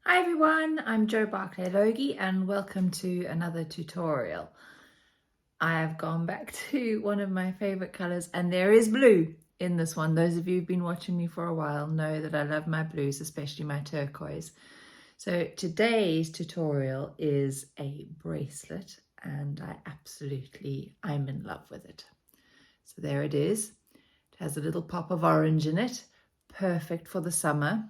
Hi everyone, I'm Barclay Loggie and welcome to another tutorial. I have gone back to one of my favorite colors and there is blue in this one. Those of you who've been watching me for a while know that I love my blues, especially my turquoise. So today's tutorial is a bracelet and I'm in love with it. So there it is. It has a little pop of orange in it, perfect for the summer.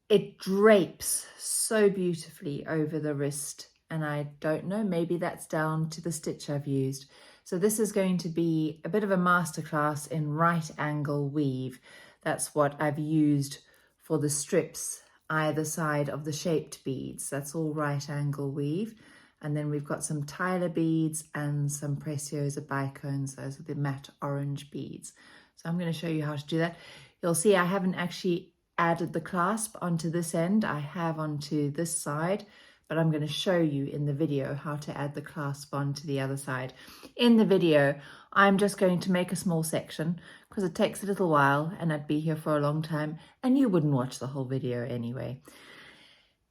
It drapes so beautifully over the wrist, and I don't know, maybe that's down to the stitch I've used. So this is going to be a bit of a masterclass in right angle weave. That's what I've used for the strips either side of the shaped beads. That's all right angle weave. And then we've got some Tila beads and some Preciosa Bicones. Those are the matte orange beads. So I'm going to show you how to do that. You'll see I haven't actually added the clasp onto this end. I have onto this side, but I'm going to show you in the video how to add the clasp onto the other side. In the video, I'm just going to make a small section because it takes a little while and I'd be here for a long time and you wouldn't watch the whole video anyway.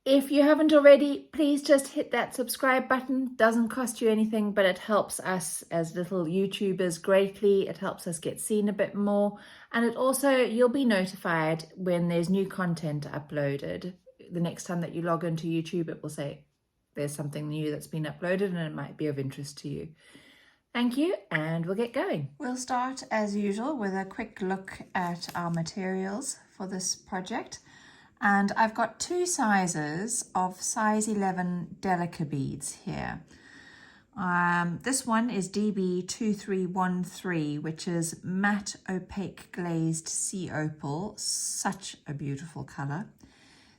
If you haven't already, please just hit that subscribe button. Doesn't cost you anything, but it helps us as little YouTubers greatly. It helps us get seen a bit more. And it also, you'll be notified when there's new content uploaded. The next time that you log into YouTube, it will say there's something new that's been uploaded and it might be of interest to you. Thank you, and we'll get going. We'll start as usual with a quick look at our materials for this project. And I've got two sizes of size 11 Delica beads here. This one is DB2313, which is matte opaque glazed sea opal. Such a beautiful color.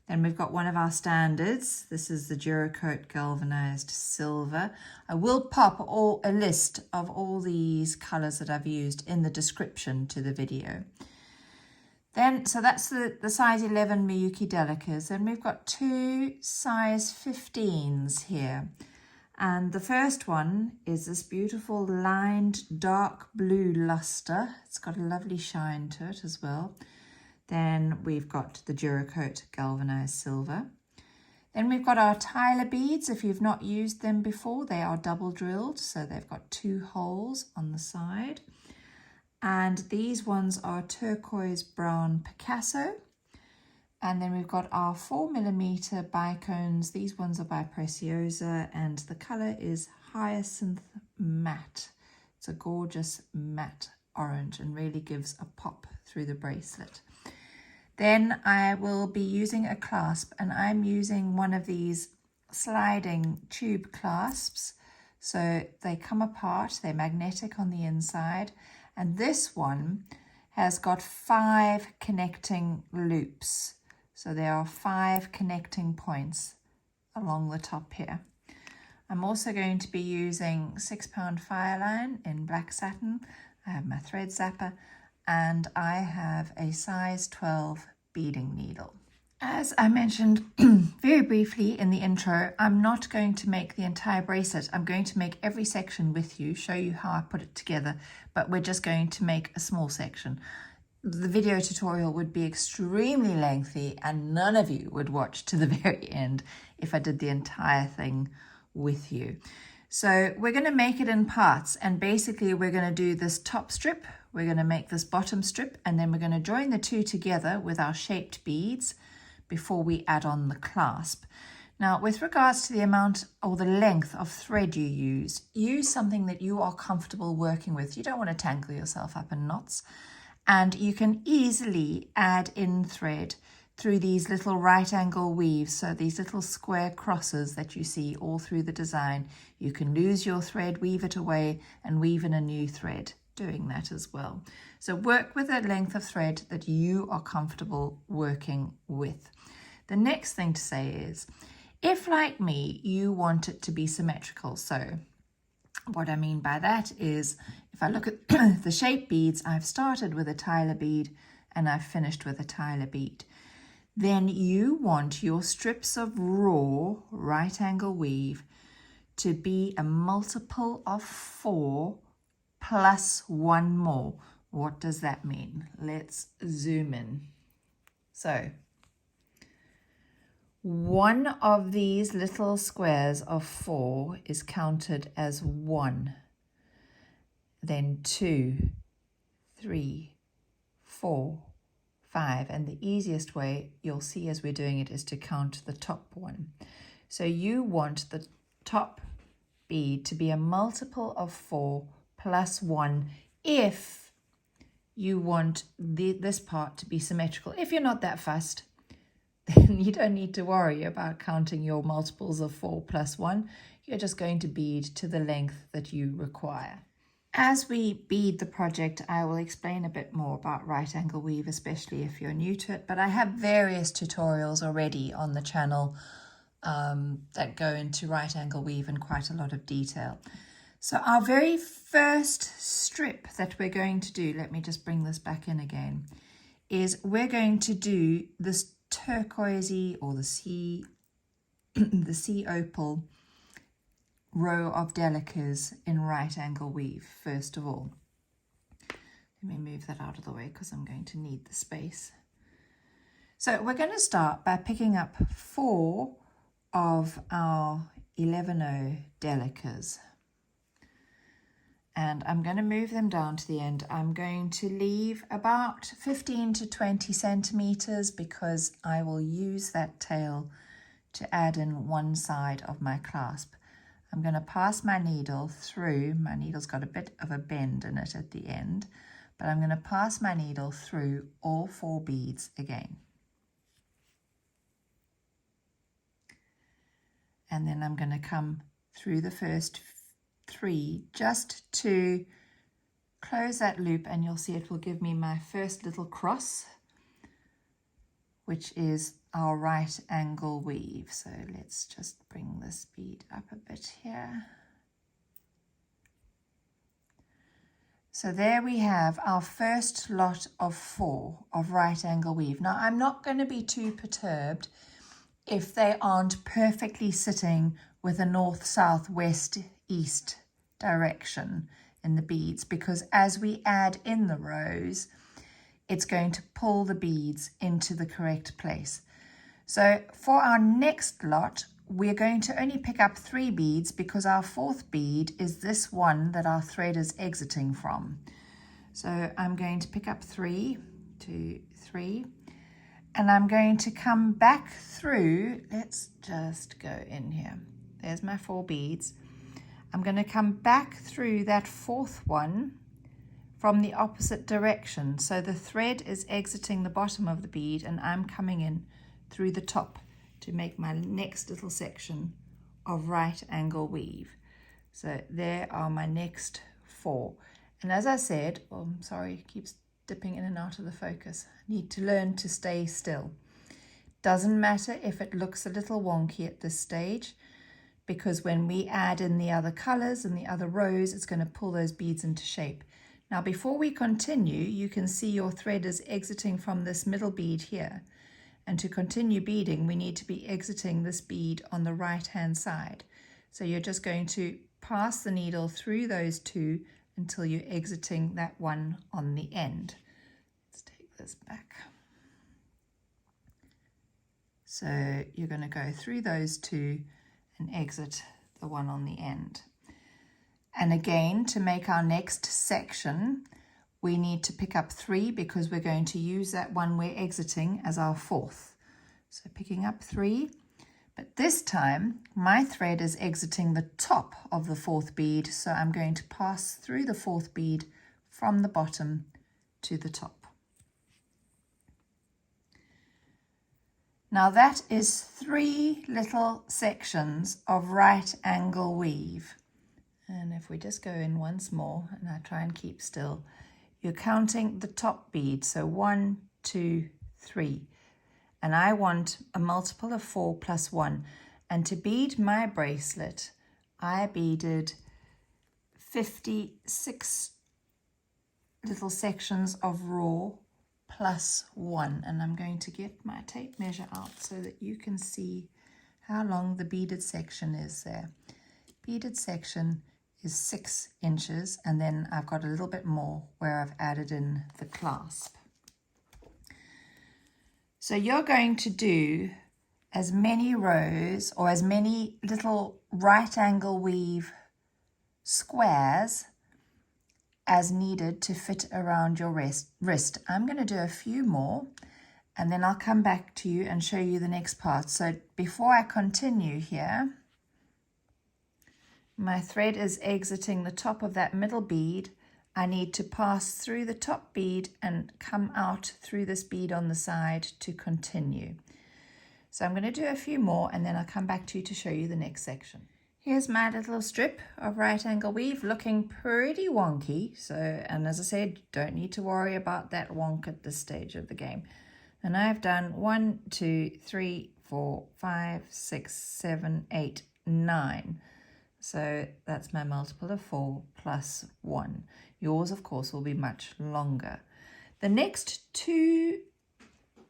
Then we've got one of our standards. This is the Duracoat Galvanised silver. I will pop a list of all these colors that I've used in the description to the video. Then, so that's the size 11 Miyuki Delicas. Then we've got two size 15s here. And the first one is this beautiful lined dark blue Lustre. It's got a lovely shine to it as well. Then we've got the Duracoat Galvanized silver. Then we've got our Tila beads. If you've not used them before, they are double drilled. So they've got two holes on the side. And these ones are turquoise brown Picasso. And then we've got our 4mm bicones. These ones are by Preciosa and the color is Hyacinth matte. It's a gorgeous matte orange and really gives a pop through the bracelet. Then I will be using a clasp and I'm using one of these sliding tube clasps. So they come apart, they're magnetic on the inside. And this one has got 5 connecting loops. So there are 5 connecting points along the top here. I'm also going to be using 6-pound fireline in black satin. I have my thread zapper and I have a size 12 beading needle. As I mentioned very briefly in the intro, I'm not going to make the entire bracelet. I'm going to make every section with you, show you how I put it together, but we're just going to make a small section. The video tutorial would be extremely lengthy and none of you would watch to the very end if I did the entire thing with you. So we're going to make it in parts and basically we're going to do this top strip, we're going to make this bottom strip, and then we're going to join the two together with our shaped beads before we add on the clasp. Now, with regards to the amount or the length of thread you use something that you are comfortable working with. You don't want to tangle yourself up in knots. And you can easily add in thread through these little right angle weaves. So these little square crosses that you see all through the design. You can lose your thread, weave it away, and weave in a new thread, doing that as well. So work with a length of thread that you are comfortable working with. The next thing to say is, if like me, you want it to be symmetrical. So what I mean by that is, if I look at the shape beads, I've started with a Tila bead and I've finished with a Tila bead. Then you want your strips of raw right angle weave to be a multiple of 4 plus 1 more. What does that mean? Let's zoom in. So one of these little squares of 4 is counted as 1, then 2, 3, 4, 5, and the easiest way you'll see as we're doing it is to count the top one. So you want the top bead to be a multiple of 4 plus 1 if you want this part to be symmetrical. If you're not that fussed, then you don't need to worry about counting your multiples of 4 plus 1. You're just going to bead to the length that you require. As we bead the project, I will explain a bit more about right angle weave, especially if you're new to it, but I have various tutorials already on the channel that go into right angle weave in quite a lot of detail. So our very first strip that we're going to do, let me just bring this back in again, is we're going to do this turquoisey or the sea opal row of Delicas in right angle weave first of all. Let me move that out of the way because I'm going to need the space. So we're going to start by picking up 4 of our 11-0 Delicas. And I'm going to move them down to the end. I'm going to leave about 15 to 20 centimeters because I will use that tail to add in one side of my clasp. I'm going to pass my needle through. My needle's got a bit of a bend in it at the end, but I'm going to pass my needle through all 4 beads again. And then I'm going to come through the first 3 just to close that loop, and you'll see it will give me my first little cross, which is our right angle weave. So let's just bring this bead up a bit here. So there we have our first lot of 4 of right angle weave. Now I'm not going to be too perturbed if they aren't perfectly sitting with a north, south, west, east direction in the beads, because as we add in the rows, it's going to pull the beads into the correct place. So for our next lot, we're going to only pick up 3 beads because our 4th bead is this one that our thread is exiting from. So I'm going to pick up 3, 2, 3, and I'm going to come back through. Let's just go in here. There's my 4 beads. I'm going to come back through that 4th one from the opposite direction. So the thread is exiting the bottom of the bead and I'm coming in through the top to make my next little section of right angle weave. So there are my next 4. And as I said, oh, I'm sorry, it keeps dipping in and out of the focus. I need to learn to stay still. Doesn't matter if it looks a little wonky at this stage, because when we add in the other colors and the other rows, it's going to pull those beads into shape. Now, before we continue, you can see your thread is exiting from this middle bead here. And to continue beading, we need to be exiting this bead on the right-hand side. So you're just going to pass the needle through those 2 until you're exiting that one on the end. Let's take this back. So you're going to go through those 2 and exit the one on the end. And again, to make our next section, we need to pick up 3 because we're going to use that one we're exiting as our 4th. So picking up 3, but this time my thread is exiting the top of the 4th bead, so I'm going to pass through the 4th bead from the bottom to the top. Now that is 3 little sections of right angle weave. And if we just go in once more and I try and keep still, you're counting the top bead. So 1, 2, 3. And I want a multiple of 4 plus 1. And to bead my bracelet, I beaded 56 little sections of raw plus 1. And I'm going to get my tape measure out so that you can see how long the beaded section is there. Beaded section is 6 inches, and then I've got a little bit more where I've added in the clasp. So you're going to do as many rows or as many little right angle weave squares as needed to fit around your wrist. I'm going to do a few more and then I'll come back to you and show you the next part. So before I continue here, my thread is exiting the top of that middle bead. I need to pass through the top bead and come out through this bead on the side to continue. So I'm going to do a few more and then I'll come back to you to show you the next section. Here's my little strip of right angle weave looking pretty wonky. So, and as I said, don't need to worry about that wonk at this stage of the game. And I've done 1, 2, 3, 4, 5, 6, 7, 8, 9. So that's my multiple of 4 plus 1. Yours, of course, will be much longer. The next 2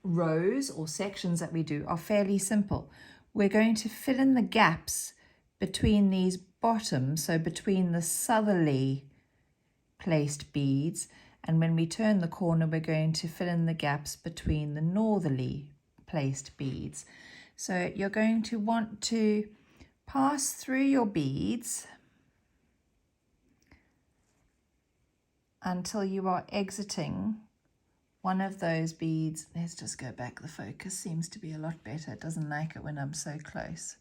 rows or sections that we do are fairly simple. We're going to fill in the gaps between these bottoms, so between the southerly placed beads, and when we turn the corner we're going to fill in the gaps between the northerly placed beads. So you're going to want to pass through your beads until you are exiting one of those beads. Let's just go back. The focus seems to be a lot better. It doesn't like it when I'm so close.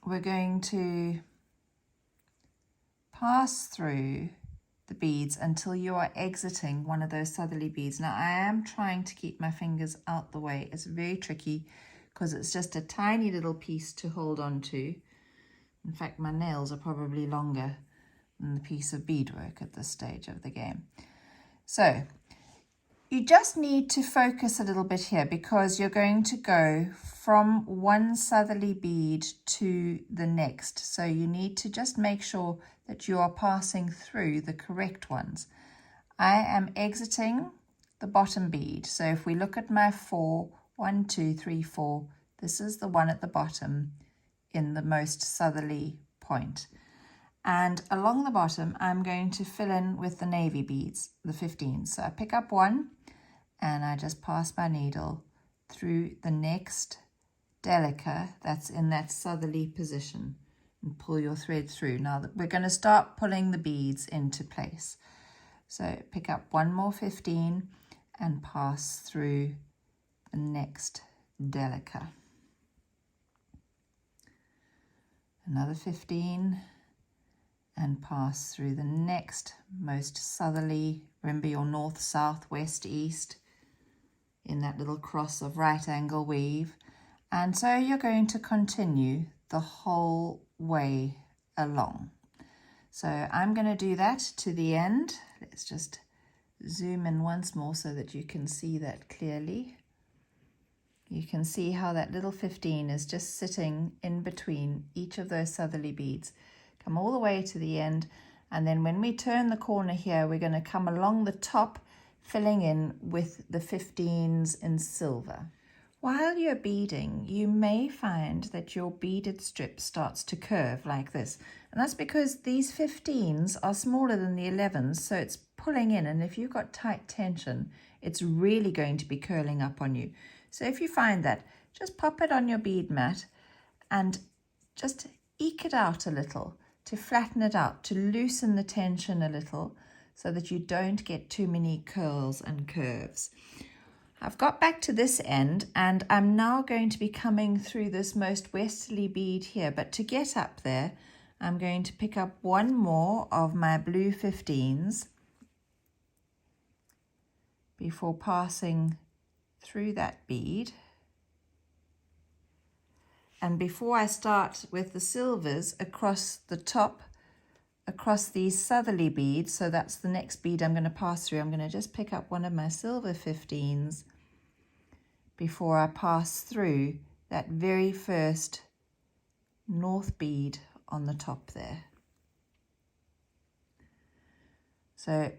We're going to pass through the beads until you are exiting one of those southerly beads. Now I am trying to keep my fingers out the way. It's very tricky because it's just a tiny little piece to hold on to. In fact, my nails are probably longer than the piece of beadwork at this stage of the game. So you just need to focus a little bit here because you're going to go from one southerly bead to the next. So you need to just make sure that you are passing through the correct ones. I am exiting the bottom bead. So if we look at my 4, 1, 2, 3, 4, this is the one at the bottom in the most southerly point. And along the bottom, I'm going to fill in with the navy beads, the 15s. So I pick up one and I just pass my needle through the next Delica that's in that southerly position and pull your thread through. Now we're going to start pulling the beads into place. So pick up one more 15 and pass through the next Delica. Another 15 and pass through the next most southerly, remember your north, south, west, east, in that little cross of right angle weave. And so you're going to continue the whole way along. So I'm going to do that to the end. Let's just zoom in once more so that you can see that clearly. You can see how that little 15 is just sitting in between each of those southerly beads. Come all the way to the end, and then when we turn the corner here, we're going to come along the top, filling in with the 15s in silver. While you're beading, you may find that your beaded strip starts to curve like this, and that's because these 15s are smaller than the 11s, so it's pulling in, and if you've got tight tension, it's really going to be curling up on you. So if you find that, just pop it on your bead mat and just eke it out a little, to flatten it out, to loosen the tension a little so that you don't get too many curls and curves. I've got back to this end and I'm now going to be coming through this most westerly bead here, but to get up there I'm going to pick up one more of my blue 15s before passing through that bead. And before I start with the silvers across the top, across these southerly beads, so that's the next bead I'm going to pass through, I'm going to just pick up one of my silver 15s before I pass through that very first north bead on the top there. So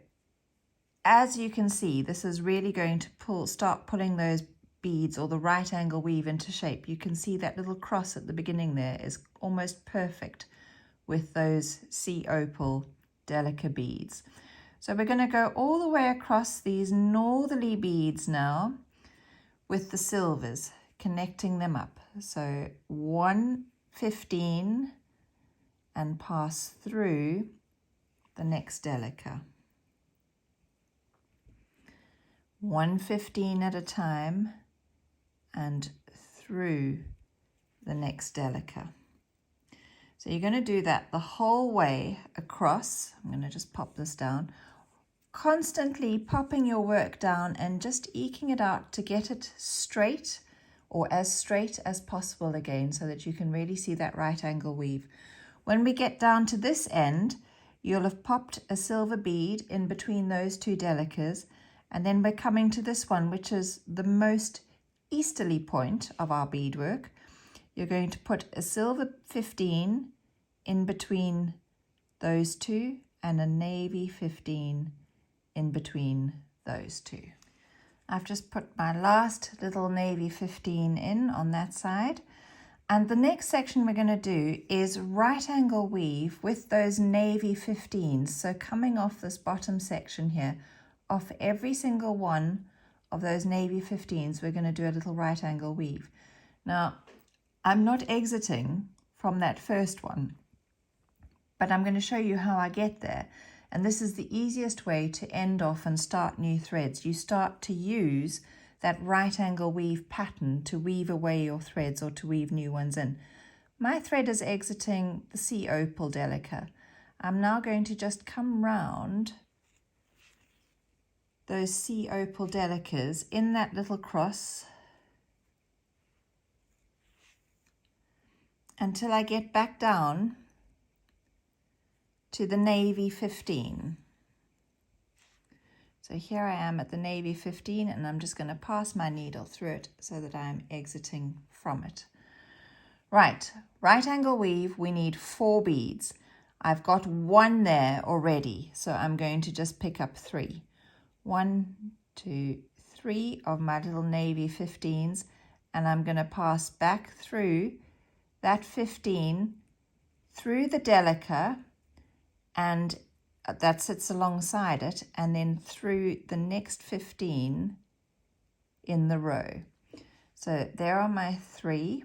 as you can see, this is really going to start pulling those beads or the right angle weave into shape. You can see that little cross at the beginning there is almost perfect with those sea opal Delica beads. So we're going to go all the way across these northerly beads now with the silvers, connecting them up. So 115 and pass through the next Delica. 115 at a time and through the next Delica. So you're going to do that the whole way across. I'm going to just pop this down. Constantly popping your work down and just eking it out to get it straight, or as straight as possible again, so that you can really see that right angle weave. When we get down to this end, you'll have popped a silver bead in between those two Delicas, and then we're coming to this one, which is the most easterly point of our beadwork. You're going to put a silver 15 in between those two and a navy 15 in between those two. I've just put my last little navy 15 in on that side. And the next section we're going to do is right angle weave with those navy 15s. So coming off this bottom section here, off every single one of those navy 15s, we're going to do a little right angle weave. Now, I'm not exiting from that first one, but I'm going to show you how I get there. And this is the easiest way to end off and start new threads. You start to use that right angle weave pattern to weave away your threads or to weave new ones in. My thread is exiting the sea opal Delica. I'm now going to just come round those sea opal Delicas in that little cross until I get back down to the navy 15. So here I am at the navy 15, and I'm just going to pass my needle through it so that I'm exiting from it. Right angle weave, we need 4 beads. I've got 1 there already, so I'm going to just pick up 3. 1, 2, 3 of my little navy 15s, and I'm going to pass back through that 15 through the Delica, and that sits alongside it, and then through the next 15 in the row. So there are my 3.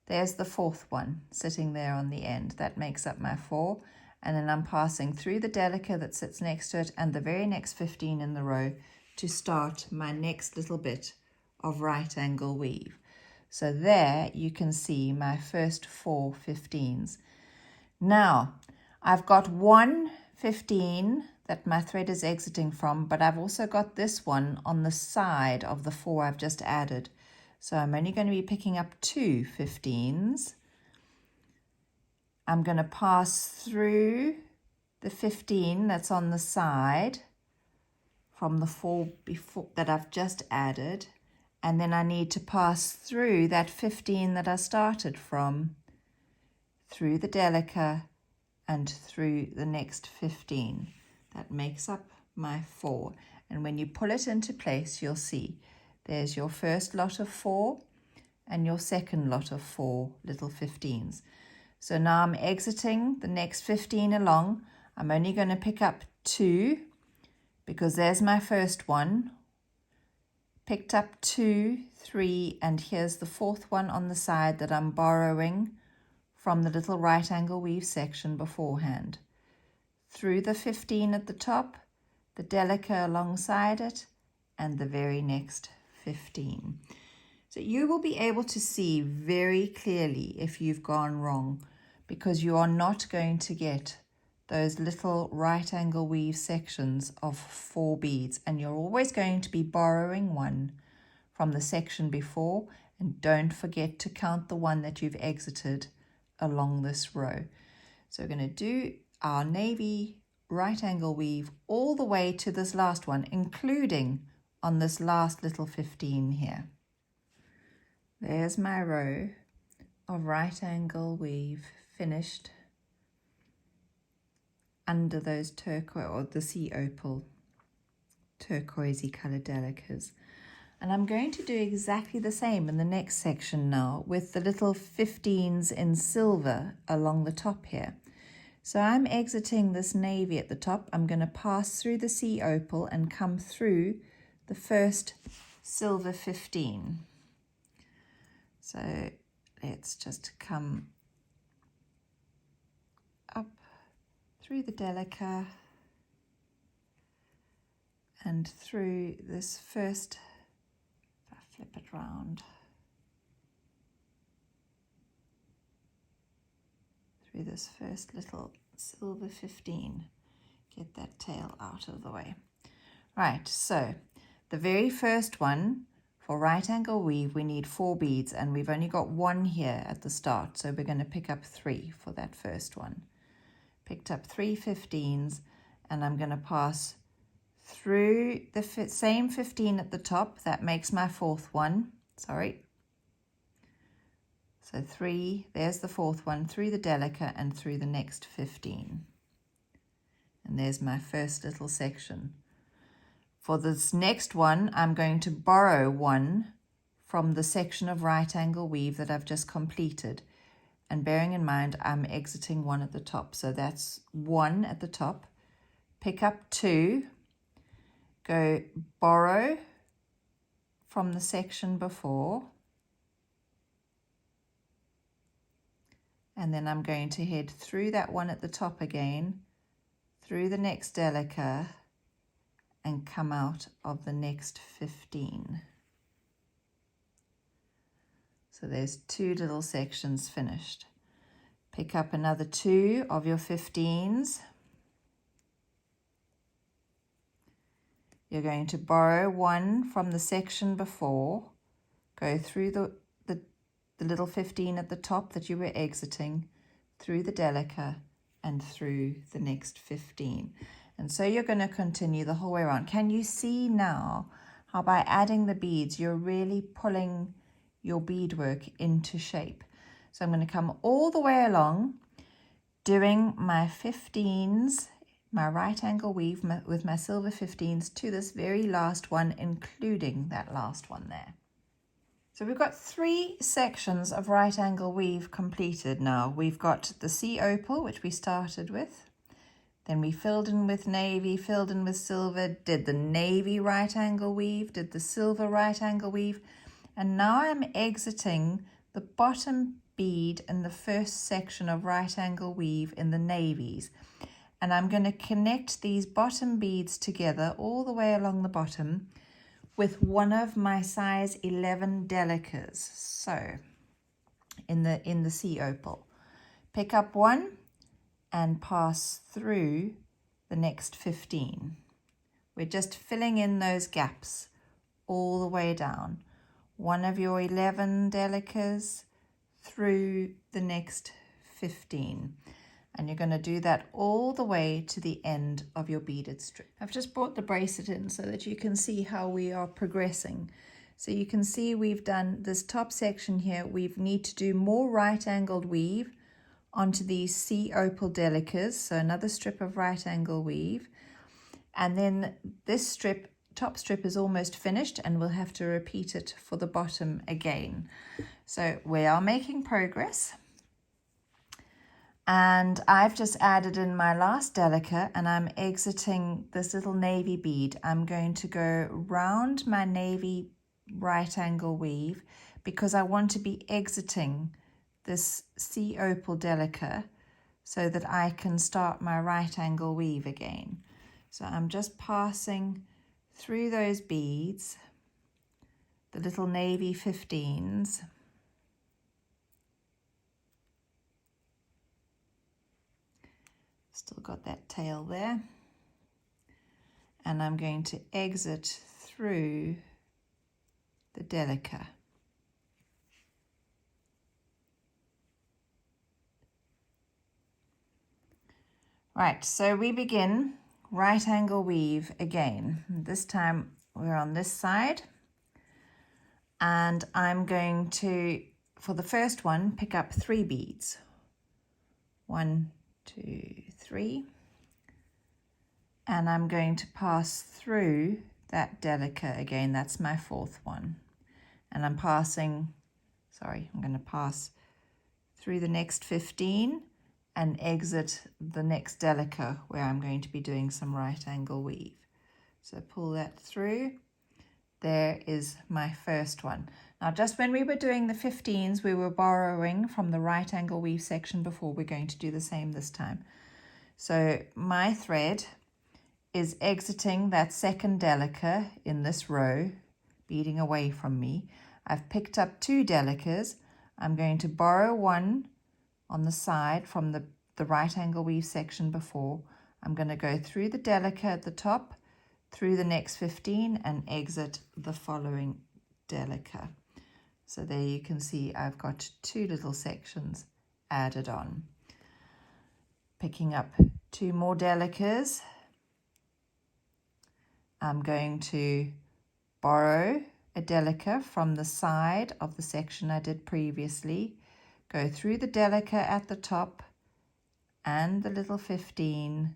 There's the 4th one sitting there on the end. That makes up my 4. And then I'm passing through the Delica that sits next to it and the very next 15 in the row to start my next little bit of right angle weave. So there you can see my first 4 15s. Now, I've got 1 15 that my thread is exiting from, but I've also got this one on the side of the 4 I've just added. So I'm only going to be picking up 2 15s. I'm going to pass through the 15 that's on the side from the 4 before that I've just added, and then I need to pass through that 15 that I started from, through the Delica and through the next 15. That makes up my 4. And when you pull it into place, you'll see there's your first lot of 4 and your second lot of 4 little 15s. So now I'm exiting the next 15 along. I'm only going to pick up 2 because there's my first one. Picked up 2, 3, and here's the 4th one on the side that I'm borrowing from the little right angle weave section beforehand. Through the 15 at the top, the Delica alongside it, and the very next 15. So you will be able to see very clearly if you've gone wrong, because you are not going to get those little right angle weave sections of 4 beads, and you're always going to be borrowing one from the section before, and don't forget to count the one that you've exited along this row. So we're going to do our navy right angle weave all the way to this last one, including on this last little 15 here. There's my row of right angle weave finished under those turquoise or the sea opal turquoisey colored Delicas. And I'm going to do exactly the same in the next section now with the little 15s in silver along the top here. So I'm exiting this navy at the top. I'm going to pass through the sea opal and come through the first silver 15. So let's just come up through the Delica and through this first, if I flip it round, through this first little silver 15, get that tail out of the way. Right, so the very first one, for right angle weave, we need 4 beads, and we've only got 1 here at the start, so we're going to pick up 3 for that first one. Picked up 3 15s, and I'm going to pass through the same 15 at the top. That makes my 4th one, sorry. So 3, there's the 4th one, through the Delica and through the next 15. And there's my first little section. For this next one, I'm going to borrow 1 from the section of right angle weave that I've just completed. And bearing in mind, I'm exiting 1 at the top. So that's 1 at the top. Pick up 2, go borrow from the section before. And then I'm going to head through that 1 at the top again, through the next Delica, and come out of the next 15. So there's 2 little sections finished. Pick up another 2 of your 15s. You're going to borrow 1 from the section before, go through the little 15 at the top that you were exiting, through the Delica and through the next 15. And so you're going to continue the whole way around. Can you see now how by adding the beads, you're really pulling your beadwork into shape? So I'm going to come all the way along, doing my 15s, my right angle weave with my silver 15s to this very last one, including that last one there. So we've got 3 sections of right angle weave completed now. We've got the sea opal, which we started with. Then we filled in with navy, filled in with silver, did the navy right angle weave, did the silver right angle weave, and now I'm exiting the bottom bead in the first section of right angle weave in the navies. And I'm going to connect these bottom beads together all the way along the bottom with one of my size 11 Delicas. So in the sea opal, pick up 1 and pass through the next 15. We're just filling in those gaps all the way down. One of your 11 Delicas through the next 15. And you're going to do that all the way to the end of your beaded strip. I've just brought the bracelet in so that you can see how we are progressing. So you can see we've done this top section here. We need to do more right angled weave onto these sea opal Delicas, so another strip of right angle weave, and then this strip, top strip, is almost finished, and we'll have to repeat it for the bottom again. So we are making progress, and I've just added in my last Delica, and I'm exiting this little navy bead. I'm going to go round my navy right angle weave because I want to be exiting this sea opal Delica so that I can start my right angle weave again. So I'm just passing through those beads, the little navy 15s, still got that tail there, and I'm going to exit through the Delica. Right, so we begin right angle weave again. This time we're on this side, and I'm going to, for the first one, pick up 3 beads. 1, 2, 3. And I'm going to pass through that Delica again. That's my 4th one. And I'm passing, I'm going to pass through the next 15 and exit the next Delica where I'm going to be doing some right angle weave. So pull that through, there is my first one. Now, just when we were doing the 15s, we were borrowing from the right angle weave section before. We're going to do the same this time. So my thread is exiting that second Delica in this row, beading away from me. I've picked up 2 Delicas. I'm going to borrow one on the side from the right angle weave section before. I'm going to go through the Delica at the top, through the next 15 and exit the following Delica. So there you can see I've got 2 little sections added on. Picking up 2 more Delicas. I'm going to borrow a Delica from the side of the section I did previously, go through the Delica at the top and the little 15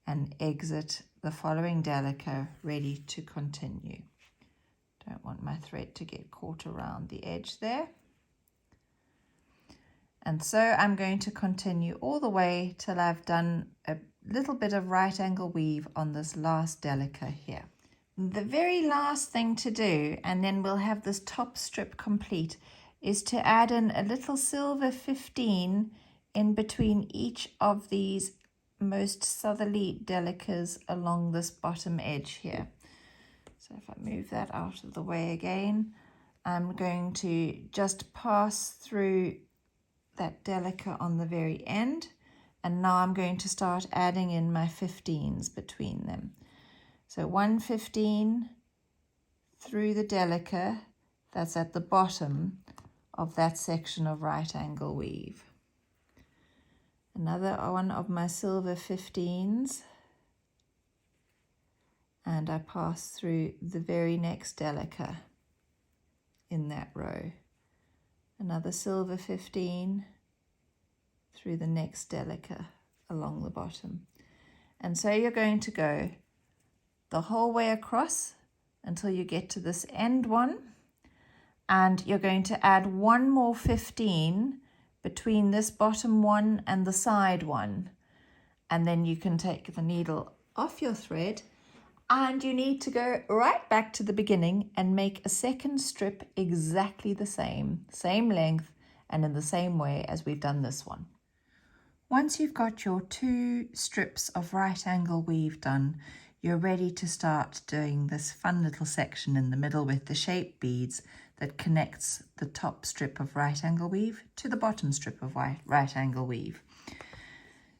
and exit the following Delica, ready to continue. Don't want my thread to get caught around the edge there. And so I'm going to continue all the way till I've done a little bit of right angle weave on this last Delica here. The very last thing to do, and then we'll have this top strip complete, is to add in a little silver 15 in between each of these most southerly Delicas along this bottom edge here. So if I move that out of the way again, I'm going to just pass through that Delica on the very end, and now I'm going to start adding in my 15s between them. So 1 15 through the Delica that's at the bottom of that section of right angle weave. Another one of my silver 15s, and I pass through the very next Delica in that row. Another silver 15 through the next Delica along the bottom. And so you're going to go the whole way across until you get to this end one, and you're going to add 1 more 15 between this bottom one and the side one, and then you can take the needle off your thread, and you need to go right back to the beginning and make a second strip exactly the same length and in the same way as we've done this one. Once you've got your 2 strips of right angle weave done, you're ready to start doing this fun little section in the middle with the shape beads that connects the top strip of right angle weave to the bottom strip of right angle weave.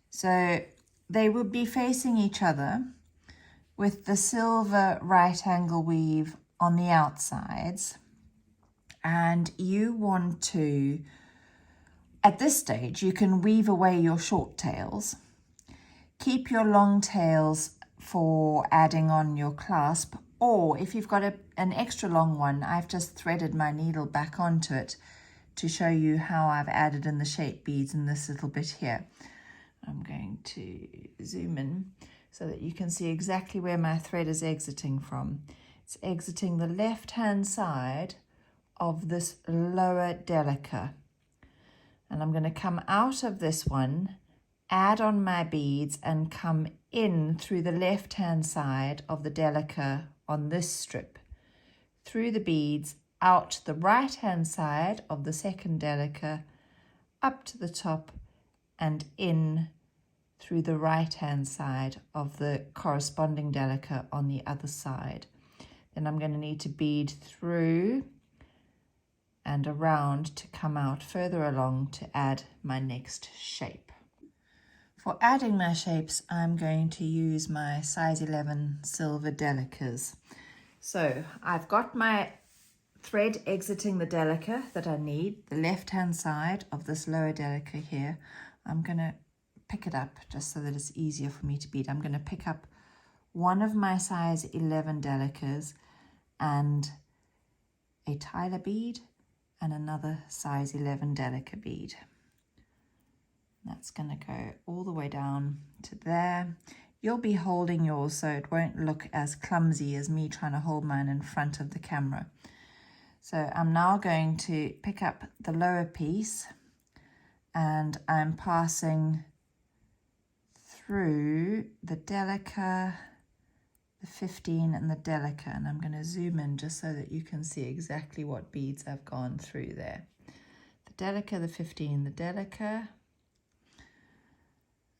So they will be facing each other with the silver right angle weave on the outsides, and you want to, at this stage, you can weave away your short tails, keep your long tails for adding on your clasp, or if you've got an extra long one, I've just threaded my needle back onto it to show you how I've added in the shape beads in this little bit here. I'm going to zoom in so that you can see exactly where my thread is exiting from. It's exiting the left-hand side of this lower Delica. And I'm going to come out of this one, add on my beads, and come in through the left-hand side of the Delica on this strip, through the beads, out the right-hand side of the second Delica, up to the top, and in through the right-hand side of the corresponding Delica on the other side. Then I'm going to need to bead through and around to come out further along to add my next shape. For adding my shapes, I'm going to use my size 11 silver Delicas. So I've got my thread exiting the Delica that I need, the left-hand side of this lower Delica here. I'm going to pick it up just so that it's easier for me to bead. I'm going to pick up one of my size 11 Delicas and a Tila bead and another size 11 Delica bead. That's going to go all the way down to there. You'll be holding yours so it won't look as clumsy as me trying to hold mine in front of the camera. So I'm now going to pick up the lower piece, and I'm passing through the Delica, the 15 and the Delica, and I'm going to zoom in just so that you can see exactly what beads I've gone through there. The Delica, the 15, the Delica,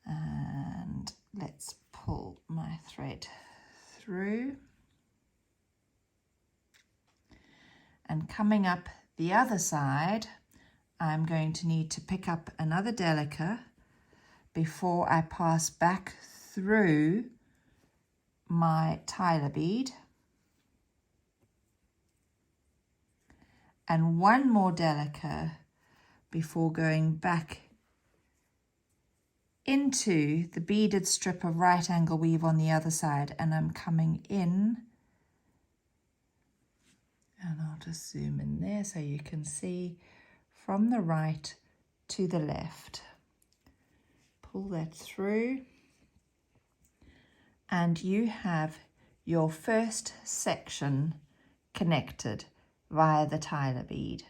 and let's pull my thread through. And coming up the other side, I'm going to need to pick up another Delica before I pass back through my Tila bead, and one more Delica before going back into the beaded strip of right angle weave on the other side, and I'm coming in, and I'll just zoom in there so you can see from the right to the left. Pull that through, and you have your first section connected via the Tila bead.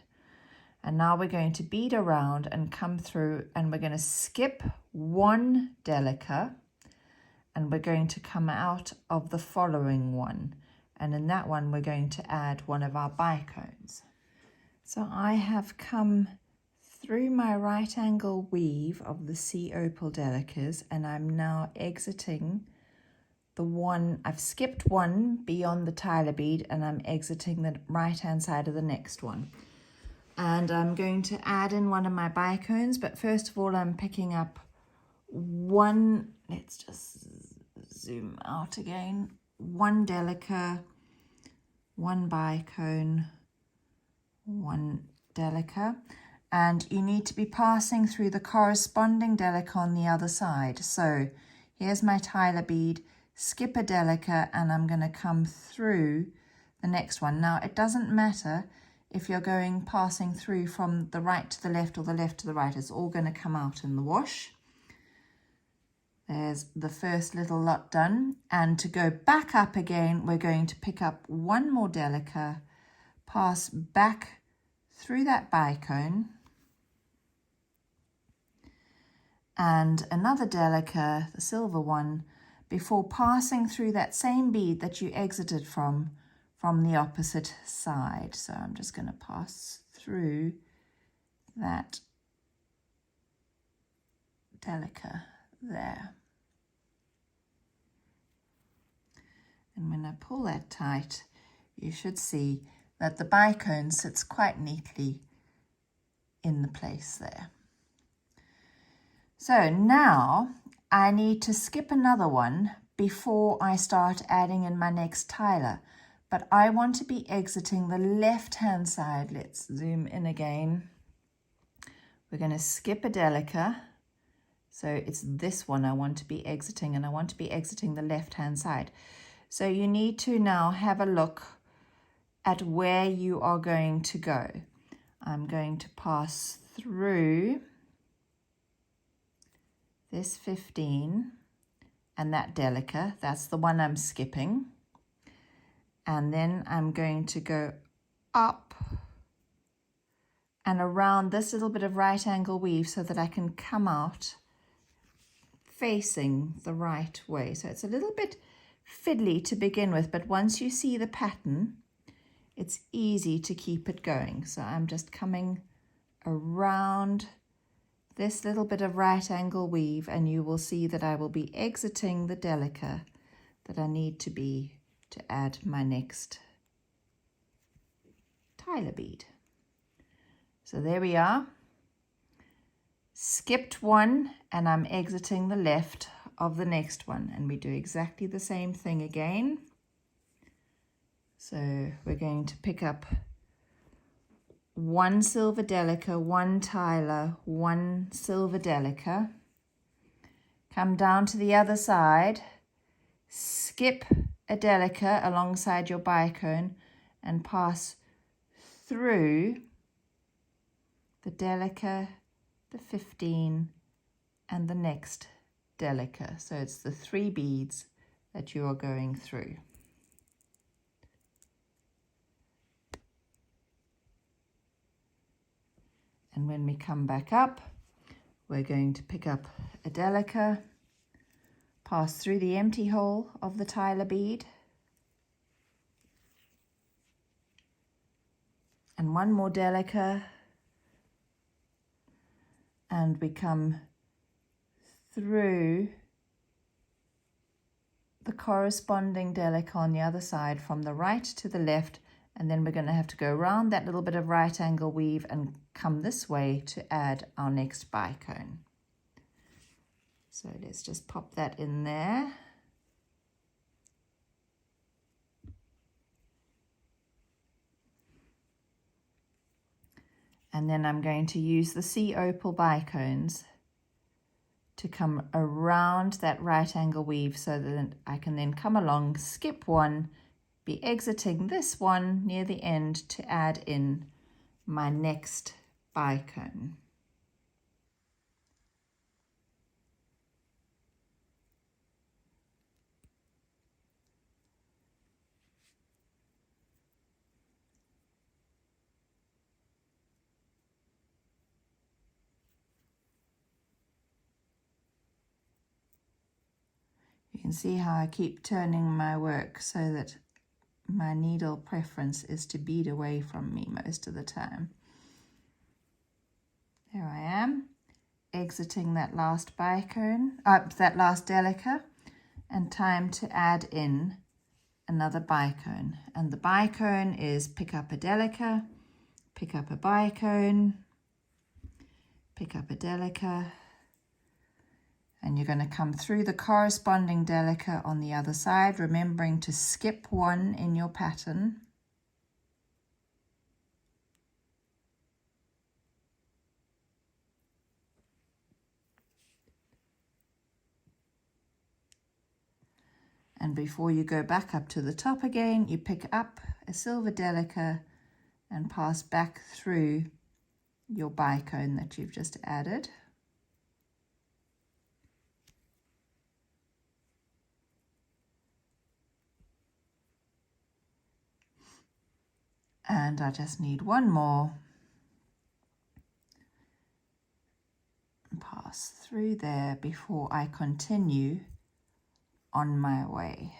And now we're going to bead around and come through, and we're going to skip one Delica, and we're going to come out of the following one, and in that one we're going to add one of our bicones. So I have come through my right angle weave of the sea opal Delicas, and I'm now exiting the one, I've skipped one beyond the Tila bead, and I'm exiting the right hand side of the next one. And I'm going to add in one of my bicones, but first of all I'm picking up one, let's just zoom out again, one Delica, one bicone, one Delica, and you need to be passing through the corresponding Delica on the other side. So here's my Tila bead, skip a Delica, and I'm going to come through the next one. Now it doesn't matter if you're passing through from the right to the left or the left to the right, it's all going to come out in the wash. There's the first little lot done, and to go back up again we're going to pick up one more Delica, pass back through that bicone, and another Delica, the silver one, before passing through that same bead that you exited from the opposite side. So I'm just going to pass through that Delica there. And when I pull that tight, you should see that the bicone sits quite neatly in the place there. So now I need to skip another one before I start adding in my next Tila. But I want to be exiting the left-hand side. Let's zoom in again. We're going to skip a Delica. So it's this one I want to be exiting, and I want to be exiting the left-hand side. So you need to now have a look at where you are going to go. I'm going to pass through this 15 and that Delica. That's the one I'm skipping. And then I'm going to go up and around this little bit of right angle weave so that I can come out facing the right way. So it's a little bit fiddly to begin with, but once you see the pattern, it's easy to keep it going. So I'm just coming around this little bit of right angle weave, and you will see that I will be exiting the Delica that I need to add my next Tila bead. So there we are. Skipped one, and I'm exiting the left of the next one, and we do exactly the same thing again. So we're going to pick up one silver Delica, one Tila, one silver Delica, come down to the other side, skip a Delica alongside your bicone, and pass through the Delica, the 15, and the next Delica. So it's the 3 beads that you are going through. And when we come back up, we're going to pick up a Delica, pass through the empty hole of the Tila bead, And one more Delica. And we come through the corresponding Delica on the other side from the right to the left, and then we're going to have to go around that little bit of right angle weave and come this way to add our next bicone. So let's just pop that in there. And then I'm going to use the sea opal bicones to come around that right angle weave so that I can then come along, skip one, be exiting this one near the end to add in my next bicone. You can see how I keep turning my work so that my needle preference is to bead away from me most of the time. There I am, exiting that last bicone, that last Delica, and time to add in another bicone. And the bicone is pick up a Delica, pick up a bicone, pick up a Delica, and you're going to come through the corresponding Delica on the other side, remembering to skip one in your pattern. And before you go back up to the top again, you pick up a silver Delica and pass back through your bicone that you've just added. And I just need one more. And pass through there before I continue on my way.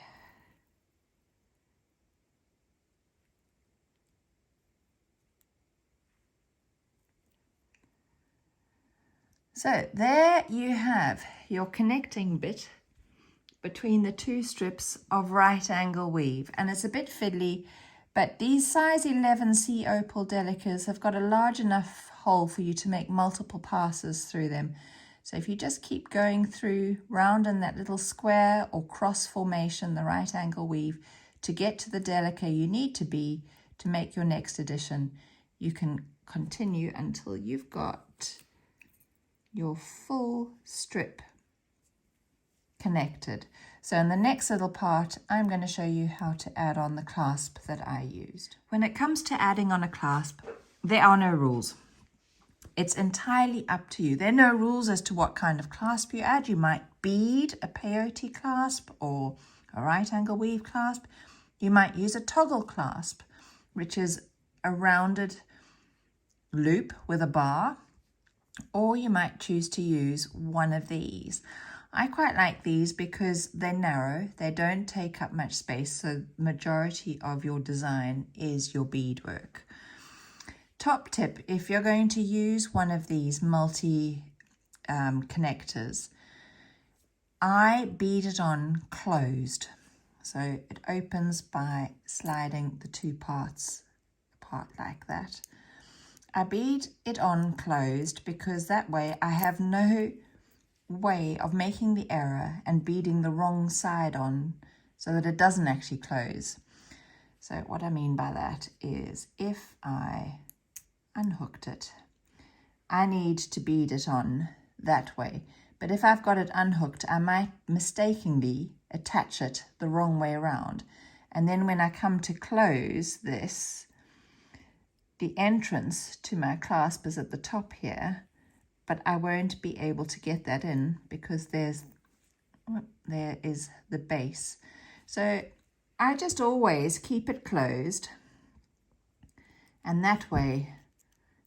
So there you have your connecting bit between the two strips of right angle weave, and it's a bit fiddly, but these size 11 sea opal Delicas have got a large enough hole for you to make multiple passes through them. So if you just keep going through round in that little square or cross formation, the right angle weave, to get to the Delica you need to be to make your next addition, you can continue until you've got your full strip connected. So in the next little part, I'm going to show you how to add on the clasp that I used. When it comes to adding on a clasp, there are no rules. It's entirely up to you. There are no rules as to what kind of clasp you add. You might bead a peyote clasp or a right angle weave clasp. You might use a toggle clasp, which is a rounded loop with a bar, or you might choose to use one of these. I quite like these because they're narrow, they don't take up much space, so majority of your design is your beadwork. Top tip, if you're going to use one of these multi connectors, I bead it on closed. So it opens by sliding the two parts apart like that. I bead it on closed because that way I have no way of making the error and beading the wrong side on so that it doesn't actually close. So what I mean by that is if I unhooked it, I need to bead it on that way. But if I've got it unhooked, I might mistakenly attach it the wrong way around. And then when I come to close this, the entrance to my clasp is at the top here, but I won't be able to get that in because there is the base. So I just always keep it closed, and that way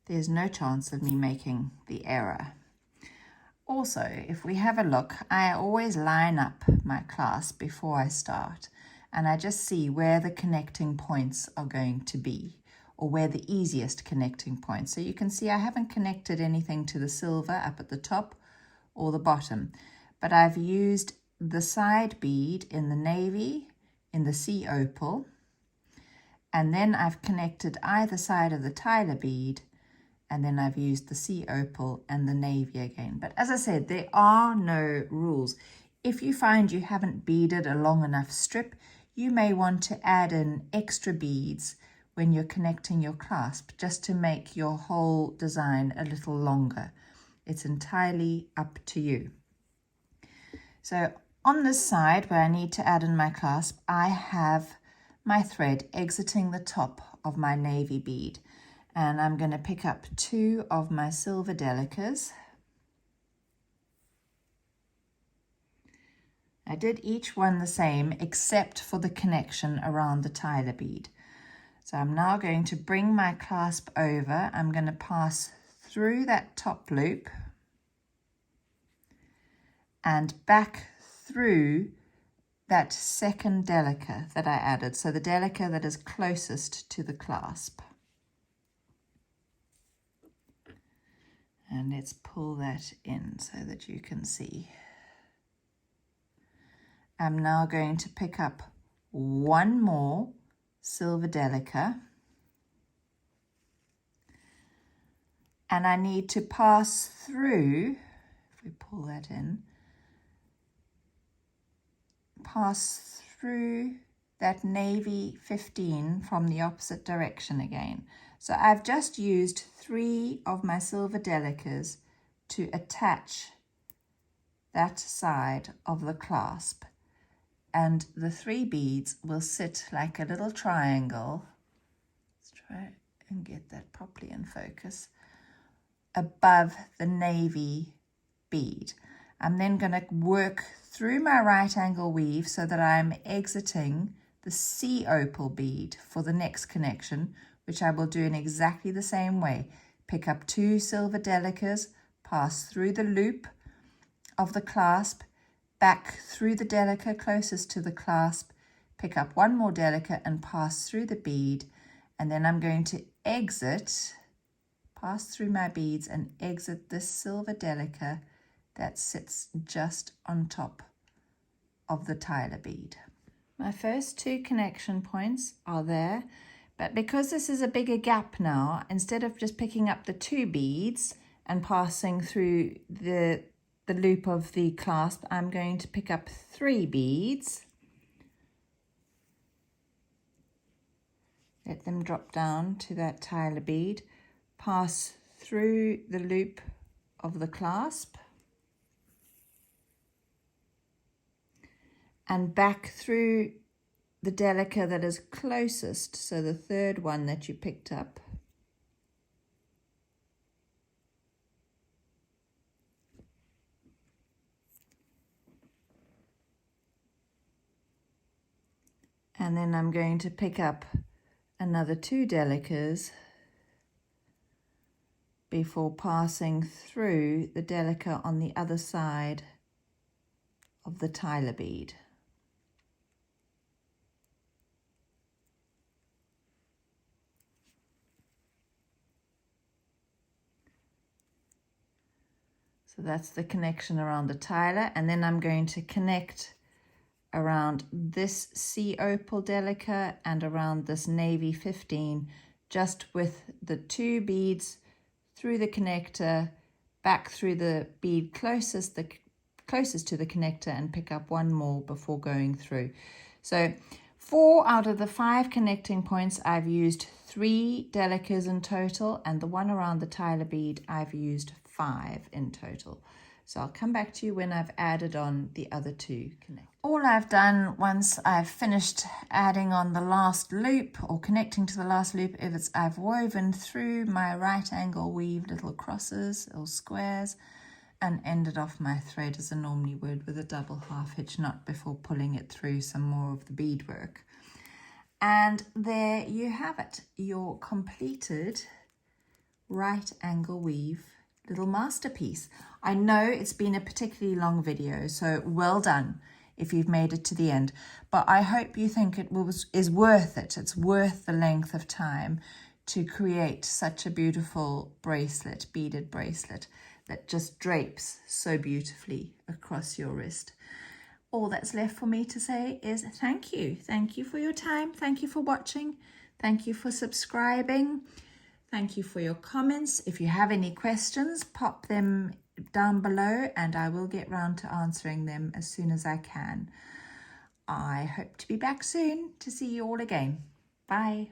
there's no chance of me making the error. Also, if we have a look, I always line up my clasp before I start, and I just see where the connecting points are going to be. or where the easiest connecting point. So you can see I haven't connected anything to the silver up at the top or the bottom, but I've used the side bead in the navy, in the sea opal, and then I've connected either side of the Tila bead, and then I've used the sea opal and the navy again. But as I said, there are no rules. If you find you haven't beaded a long enough strip, you may want to add in extra beads when you're connecting your clasp, just to make your whole design a little longer. It's entirely up to you. So on this side where I need to add in my clasp, I have my thread exiting the top of my navy bead, and I'm going to pick up 2 of my silver Delicas. I did each one the same except for the connection around the Tila bead. So I'm now going to bring my clasp over. I'm going to pass through that top loop and back through that second Delica that I added. So the Delica that is closest to the clasp. And let's pull that in so that you can see. I'm now going to pick up 1 more silver Delica, and I need to pass through, if we pull that in, pass through that navy 15 from the opposite direction again. So I've just used 3 of my silver Delicas to attach that side of the clasp, and the 3 beads will sit like a little triangle. Let's try and get that properly in focus, above the navy bead. I'm then going to work through my right angle weave so that I'm exiting the sea opal bead for the next connection, which I will do in exactly the same way. Pick up 2 silver Delicas, pass through the loop of the clasp, back through the Delica closest to the clasp, pick up 1 more Delica and pass through the bead, and then I'm going to exit, pass through my beads and exit this silver Delica that sits just on top of the Tila bead. My first 2 connection points are there, but because this is a bigger gap now, instead of just picking up the 2 beads and passing through the loop of the clasp, I'm going to pick up 3 beads, let them drop down to that Tila bead, pass through the loop of the clasp, and back through the Delica that is closest, so the 3rd one that you picked up. And then I'm going to pick up another 2 Delicas before passing through the Delica on the other side of the Tila bead. So that's the connection around the Tila, and then I'm going to connect around this sea opal Delica and around this navy 15, just with the 2 beads through the connector, back through the bead closest to the connector, and pick up 1 more before going through. So 4 out of the 5 connecting points I've used 3 Delicas in total, and the one around the Tila bead I've used 5 in total. So I'll come back to you when I've added on the other 2 connectors. All I've done once I've finished adding on the last loop or connecting to the last loop, I've woven through my right angle weave little crosses or squares and ended off my thread as I normally would with a double half hitch knot before pulling it through some more of the beadwork. And there you have it, your completed right angle weave little masterpiece. I know it's been a particularly long video, so well done if you've made it to the end, but I hope you think it is worth it. It's worth the length of time to create such a beautiful bracelet, beaded bracelet, that just drapes so beautifully across your wrist. All that's left for me to say is thank you. Thank you for your time. Thank you for watching. Thank you for subscribing. Thank you for your comments. If you have any questions, pop them down below and I will get round to answering them as soon as I can. I hope to be back soon to see you all again. Bye.